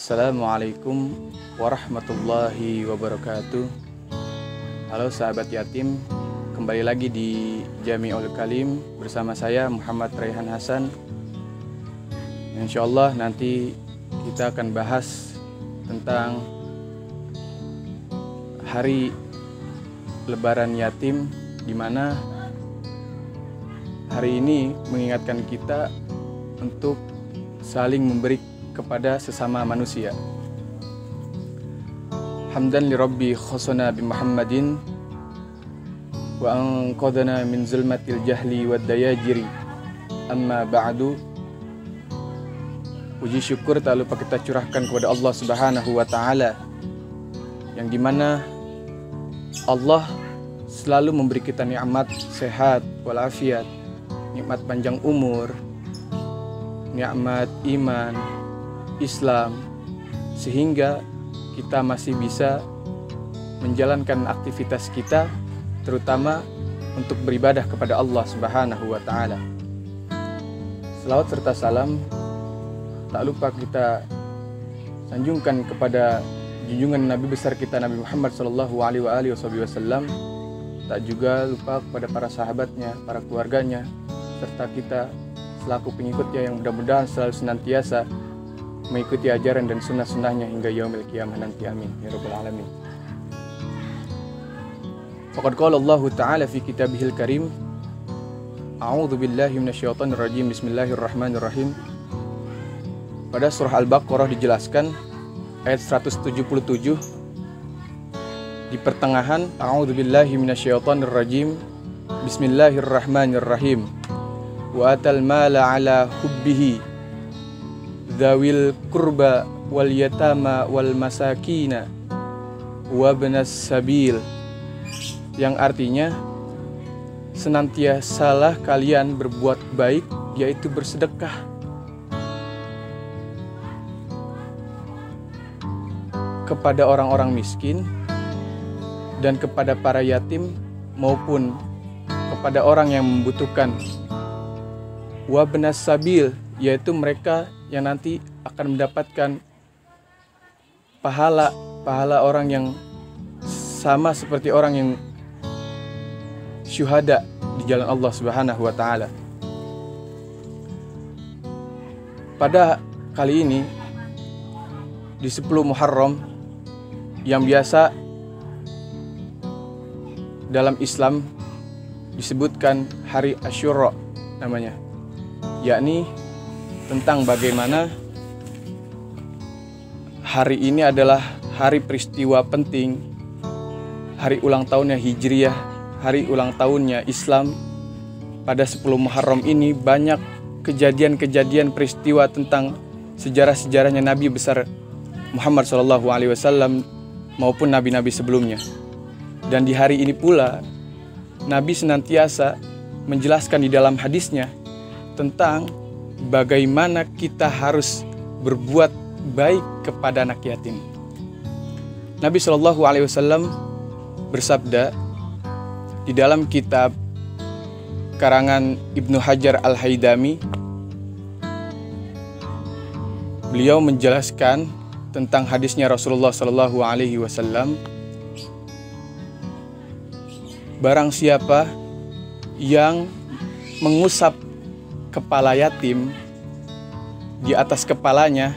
Assalamualaikum warahmatullahi wabarakatuh. Halo sahabat yatim, kembali lagi di Jami'ul Kalim bersama saya Muhammad Raihan Hasan. Insyaallah nanti kita akan bahas tentang hari Lebaran Yatim, di mana hari ini mengingatkan kita untuk saling memberi kepada sesama manusia. Hamdan li Rabbi khosana bi Muhammadin wa anqadana min zulmatil jahli wad dayajiri. Amma ba'du. Puji syukur tak lupa kita curahkan kepada Allah Subhanahu wa taala, yang dimana Allah selalu memberi kita nikmat sehat walafiat, nikmat panjang umur, nikmat iman, Islam, sehingga kita masih bisa menjalankan aktivitas kita, terutama untuk beribadah kepada Allah Subhanahu wa taala. Selawat serta salam tak lupa kita sanjungkan kepada junjungan Nabi besar kita Nabi Muhammad sallallahu alaihi wasallam, tak juga lupa kepada para sahabatnya, para keluarganya, serta kita selaku pengikutnya yang mudah-mudahan selalu senantiasa mengikuti ajaran dan sunnah-sunnahnya hingga yaumil qiyamah nanti, amin ya rabbal alamin. Faqad qala Allah Ta'ala fi kitabihil karim, a'udzu billahi minasyaitonir rajim, bismillahirrahmanirrahim. Pada surah Al-Baqarah dijelaskan ayat 177 di pertengahan, a'udzu billahi minasyaitonir rajim, bismillahirrahmanirrahim. Wa atal mala ala hubbihi dzawil qurba wal yatama wal masakina wabnas sabil, yang artinya senantiasalah kalian berbuat baik, yaitu bersedekah kepada orang-orang miskin dan kepada para yatim maupun kepada orang yang membutuhkan. Wabnas sabil, yaitu mereka yang nanti akan mendapatkan pahala orang yang sama seperti orang yang syuhada di jalan Allah Subhanahu wa taala. Pada kali ini di 10 Muharram, yang biasa dalam Islam disebutkan hari Asyura namanya, yakni tentang bagaimana hari ini adalah hari peristiwa penting, hari ulang tahunnya Hijriyah, hari ulang tahunnya Islam. Pada 10 Muharram ini banyak kejadian-kejadian peristiwa tentang sejarah-sejarahnya Nabi besar Muhammad SAW maupun nabi-nabi sebelumnya. Dan di hari ini pula Nabi senantiasa menjelaskan di dalam hadisnya tentang bagaimana kita harus berbuat baik kepada anak yatim. Nabi SAW bersabda di dalam kitab karangan Ibnu Hajar Al-Haythami, beliau menjelaskan tentang hadisnya Rasulullah SAW, barang siapa yang mengusap kepala yatim, di atas kepalanya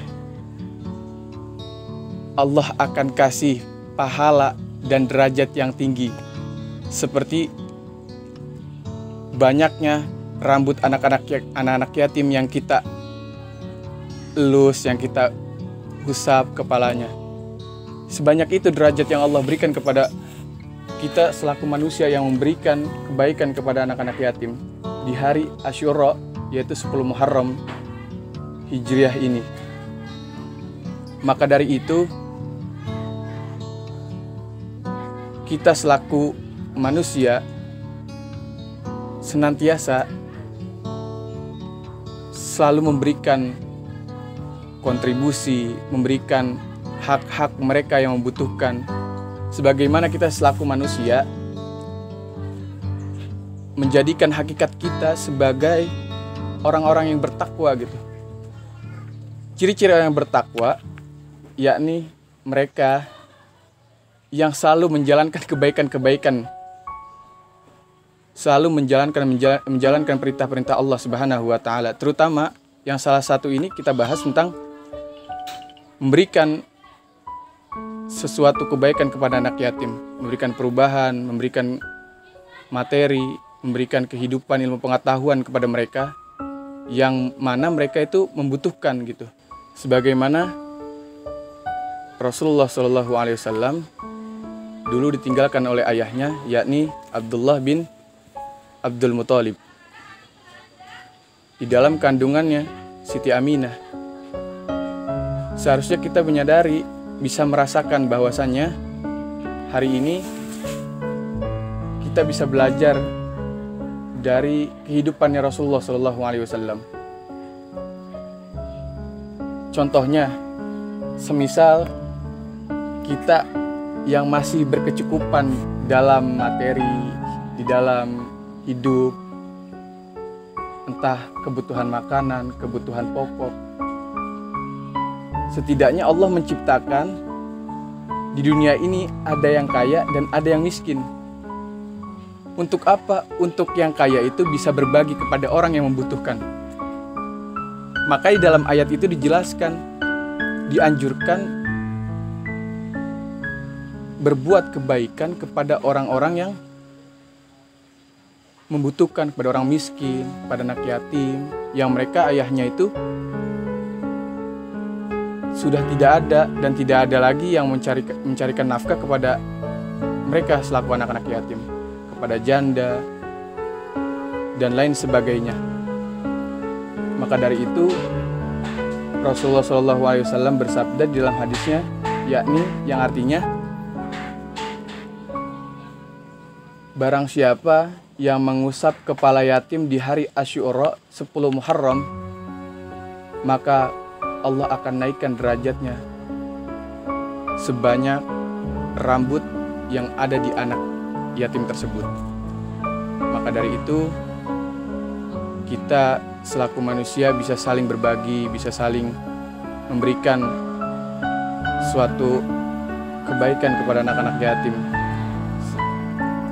Allah akan kasih pahala dan derajat yang tinggi, seperti banyaknya rambut anak-anak yatim yang kita elus, yang kita usap kepalanya. Sebanyak itu derajat yang Allah berikan kepada kita selaku manusia yang memberikan kebaikan kepada anak-anak yatim di hari Asyura, yaitu 10 Muharram Hijriah ini. Maka dari itu kita selaku manusia senantiasa selalu memberikan kontribusi, memberikan hak-hak mereka yang membutuhkan. Sebagaimana kita selaku manusia menjadikan hakikat kita sebagai orang-orang yang bertakwa gitu. Ciri-ciri orang yang bertakwa yakni mereka yang selalu menjalankan kebaikan-kebaikan, selalu menjalankan perintah-perintah Allah Subhanahu wa taala. Terutama yang salah satu ini kita bahas tentang memberikan sesuatu kebaikan kepada anak yatim, memberikan perubahan, memberikan materi, memberikan kehidupan, ilmu pengetahuan kepada mereka yang mana mereka itu membutuhkan gitu. Sebagaimana Rasulullah SAW dulu ditinggalkan oleh ayahnya, yakni Abdullah bin Abdul Muthalib. Di dalam kandungannya Siti Aminah. Seharusnya kita menyadari, bisa merasakan bahwasannya hari ini kita bisa belajar dari kehidupannya Rasulullah SAW. Contohnya, semisal kita yang masih berkecukupan dalam materi, di dalam hidup, entah kebutuhan makanan, kebutuhan pokok. Setidaknya Allah menciptakan di dunia ini ada yang kaya dan ada yang miskin. Untuk apa? Untuk yang kaya itu bisa berbagi kepada orang yang membutuhkan. Maka di dalam ayat itu dijelaskan, dianjurkan berbuat kebaikan kepada orang-orang yang membutuhkan, kepada orang miskin, pada anak yatim, yang mereka ayahnya itu sudah tidak ada dan tidak ada lagi yang mencarikan nafkah kepada mereka selaku anak-anak yatim, kepada janda dan lain sebagainya. Maka dari itu Rasulullah SAW bersabda di dalam hadisnya, yakni yang artinya, barang siapa yang mengusap kepala yatim di hari Asyura 10 Muharram, maka Allah akan naikkan derajatnya sebanyak rambut yang ada di anak yatim tersebut. Maka dari itu kita selaku manusia bisa saling berbagi, bisa saling memberikan suatu kebaikan kepada anak-anak yatim.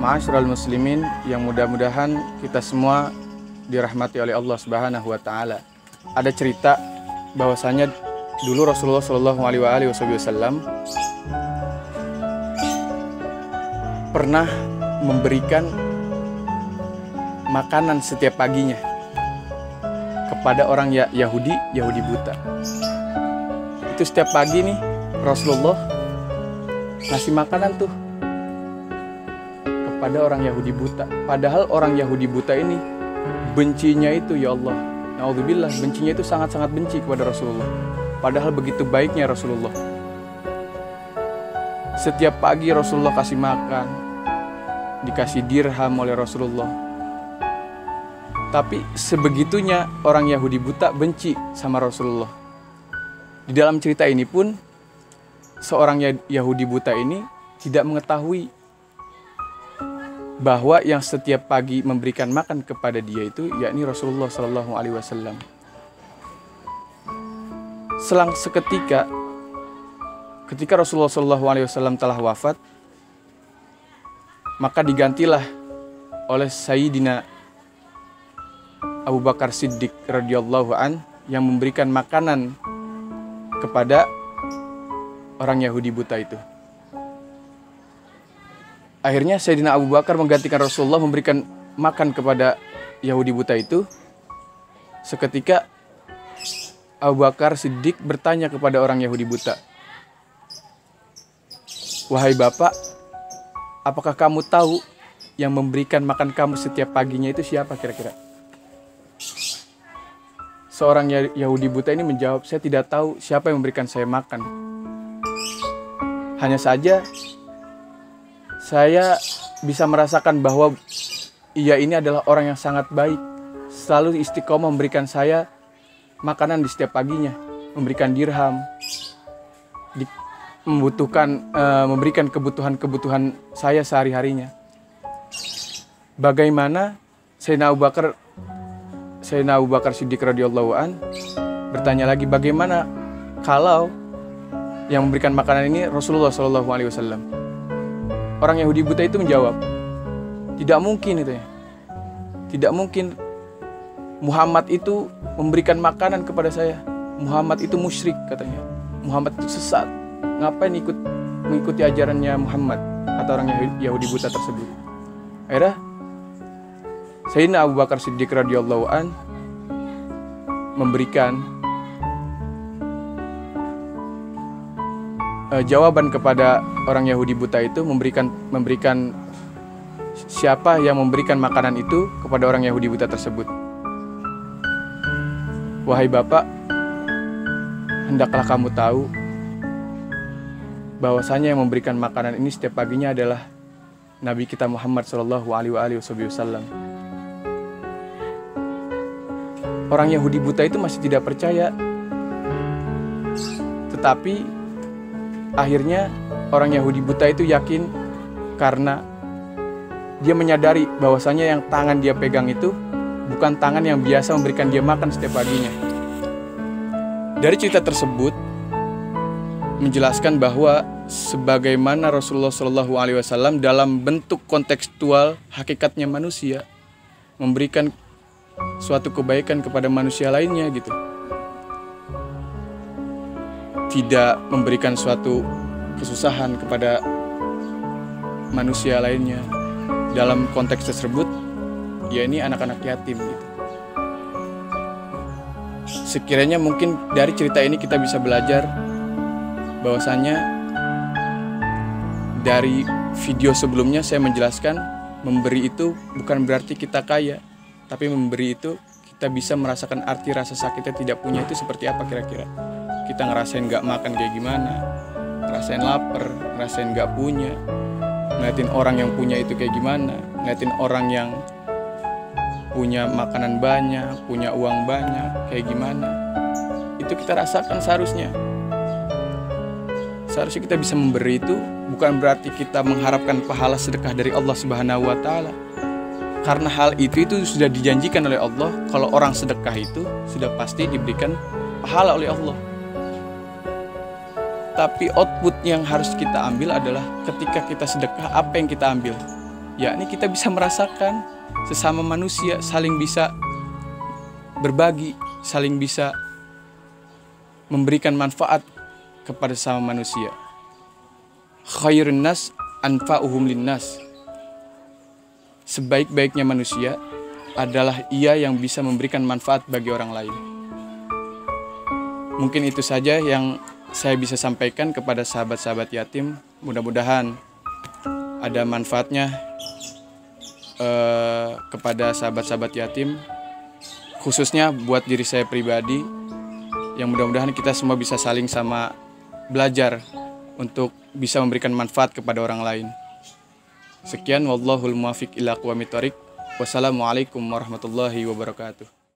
Ma'asyiral muslimin yang mudah-mudahan kita semua dirahmati oleh Allah Subhanahu wa taala. Ada cerita bahwasanya dulu Rasulullah SAW pernah memberikan makanan setiap paginya kepada orang Yahudi buta. Itu setiap pagi nih Rasulullah ngasih makanan tuh kepada orang Yahudi buta. Padahal orang Yahudi buta ini bencinya itu, ya Allah, naudzubillah, bencinya itu sangat-sangat benci kepada Rasulullah. Padahal begitu baiknya Rasulullah. Setiap pagi Rasulullah kasih makan, dikasih dirham oleh Rasulullah. Tapi sebegitunya orang Yahudi buta benci sama Rasulullah. Di dalam cerita ini pun seorang Yahudi buta ini tidak mengetahui bahwa yang setiap pagi memberikan makan kepada dia itu yakni Rasulullah SAW. Selang seketika, ketika Rasulullah SAW telah wafat, maka digantilah oleh Sayyidina Abu Bakar Siddiq radhiyallahu an yang memberikan makanan kepada orang Yahudi buta itu. Akhirnya Sayyidina Abu Bakar menggantikan Rasulullah memberikan makan kepada Yahudi buta itu. Seketika Abu Bakar Siddiq bertanya kepada orang Yahudi buta, "Wahai Bapak, apakah kamu tahu yang memberikan makan kamu setiap paginya itu siapa kira-kira?" Seorang Yahudi buta ini menjawab, "Saya tidak tahu siapa yang memberikan saya makan. Hanya saja saya bisa merasakan bahwa ia ini adalah orang yang sangat baik, selalu istiqomah memberikan saya makanan di setiap paginya, memberikan dirham, memberikan kebutuhan-kebutuhan saya sehari-harinya." Bagaimana Sayyidina Abu Bakar Siddiq radhiyallahu an bertanya lagi, bagaimana kalau yang memberikan makanan ini Rasulullah SAW. Orang Yahudi buta itu menjawab, tidak mungkin itu ya. Tidak mungkin Muhammad itu memberikan makanan kepada saya. Muhammad itu musyrik katanya. Muhammad itu sesat. Ngapain mengikuti ajarannya Muhammad, kata orang Yahudi buta tersebut. Akhirnya Sayyidina Abu Bakar Siddiq radhiyallahu an memberikan jawaban kepada orang Yahudi buta itu, memberikan siapa yang memberikan makanan itu kepada orang Yahudi buta tersebut. Wahai Bapak, hendaklah kamu tahu bahwasanya yang memberikan makanan ini setiap paginya adalah Nabi kita Muhammad Shallallahu Alaihi Wasallam. Orang Yahudi buta itu masih tidak percaya, tetapi akhirnya orang Yahudi buta itu yakin karena dia menyadari bahwasanya yang tangan dia pegang itu bukan tangan yang biasa memberikan dia makan setiap paginya. Dari cerita tersebut menjelaskan bahwa sebagaimana Rasulullah SAW dalam bentuk kontekstual hakikatnya manusia memberikan suatu kebaikan kepada manusia lainnya gitu, tidak memberikan suatu kesusahan kepada manusia lainnya. Dalam konteks tersebut, ya ini anak-anak yatim gitu. Sekiranya mungkin dari cerita ini kita bisa belajar bahwasanya dari video sebelumnya saya menjelaskan memberi itu bukan berarti kita kaya, tapi memberi itu kita bisa merasakan arti rasa sakitnya tidak punya itu seperti apa kira-kira. Kita ngerasain gak makan kayak gimana, ngerasain lapar, ngerasain gak punya, ngeliatin orang yang punya itu kayak gimana, ngeliatin orang yang punya makanan banyak, punya uang banyak kayak gimana. Itu kita rasakan seharusnya. Seharusnya kita bisa memberi itu bukan berarti kita mengharapkan pahala sedekah dari Allah Subhanahu wa taala. Karena hal itu sudah dijanjikan oleh Allah, kalau orang sedekah itu sudah pasti diberikan pahala oleh Allah. Tapi output yang harus kita ambil adalah ketika kita sedekah, apa yang kita ambil? Yakni kita bisa merasakan sesama manusia, saling bisa berbagi, saling bisa memberikan manfaat kepada sesama manusia. Khairun nas anfa'uhum linnas. Sebaik-baiknya manusia adalah ia yang bisa memberikan manfaat bagi orang lain. Mungkin itu saja yang saya bisa sampaikan kepada sahabat-sahabat yatim. Mudah-mudahan ada manfaatnya kepada sahabat-sahabat yatim, khususnya buat diri saya pribadi, yang mudah-mudahan kita semua bisa saling sama belajar untuk bisa memberikan manfaat kepada orang lain. Sekian, wallahul muwaffiq ila aqwamit thoriq. Wassalamualaikum warahmatullahi wabarakatuh.